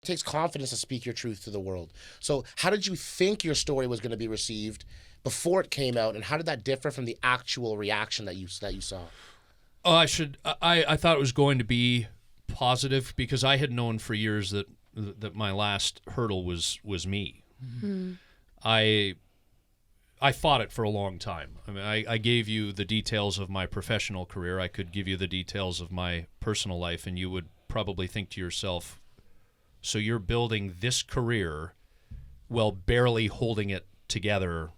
takes confidence to speak your truth to the world. So how did you think your story was going to be received before it came out, and how did that differ from the actual reaction that you saw? Oh, I thought it was going to be positive because I had known for years that my last hurdle was me. Mm-hmm. I fought it for a long time. I mean, I gave you the details of my professional career. I could give you the details of my personal life, and you would probably think to yourself, so you're building this career while barely holding it together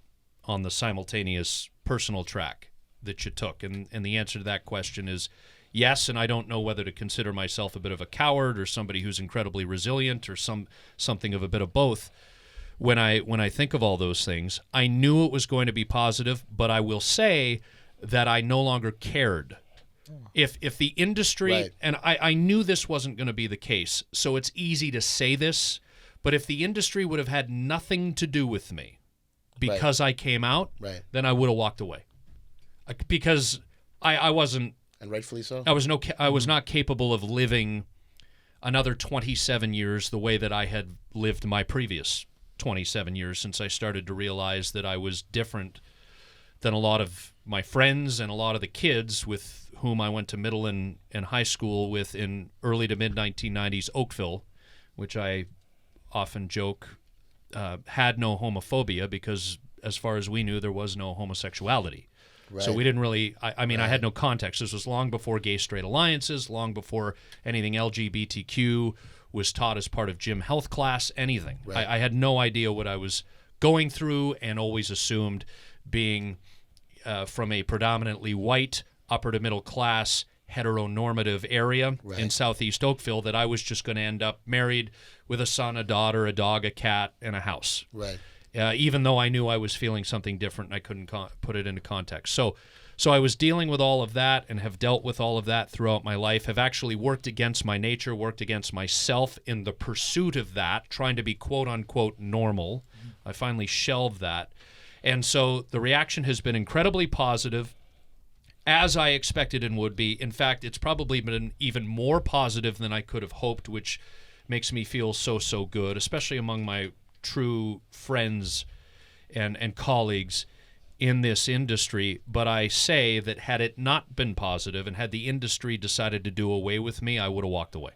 on the simultaneous personal track that you took? And the answer to that question is yes, and I don't know whether to consider myself a bit of a coward or somebody who's incredibly resilient or something of a bit of both. When I think of all those things, I knew it was going to be positive, but I will say that I no longer cared. If the industry, right. And I knew this wasn't going to be the case, so it's easy to say this, but if the industry would have had nothing to do with me because right. I came out, right. then I would have walked away. Because I wasn't, and rightfully so. I was not capable of living another 27 years the way that I had lived my previous 27 years since I started to realize that I was different than a lot of my friends and a lot of the kids with whom I went to middle and high school with in early to mid-1990s Oakville, which I often joke had no homophobia because as far as we knew, there was no homosexuality. Right. So we didn't really, I mean, right. I had no context. This was long before gay-straight alliances, long before anything LGBTQ was taught as part of gym health class, anything. Right. I had no idea what I was going through and always assumed being from a predominantly white, upper to middle class, heteronormative area right. in Southeast Oakville that I was just going to end up married with a son, a daughter, a dog, a cat, and a house. Right. Even though I knew I was feeling something different and I couldn't put it into context. So I was dealing with all of that and have dealt with all of that throughout my life, have actually worked against my nature, worked against myself in the pursuit of that, trying to be quote-unquote normal. I finally shelved that. And so the reaction has been incredibly positive, as I expected and would be. In fact, it's probably been even more positive than I could have hoped, which makes me feel so good, especially among my true friends and colleagues in this industry. But I say that had it not been positive and had the industry decided to do away with me, I would have walked away.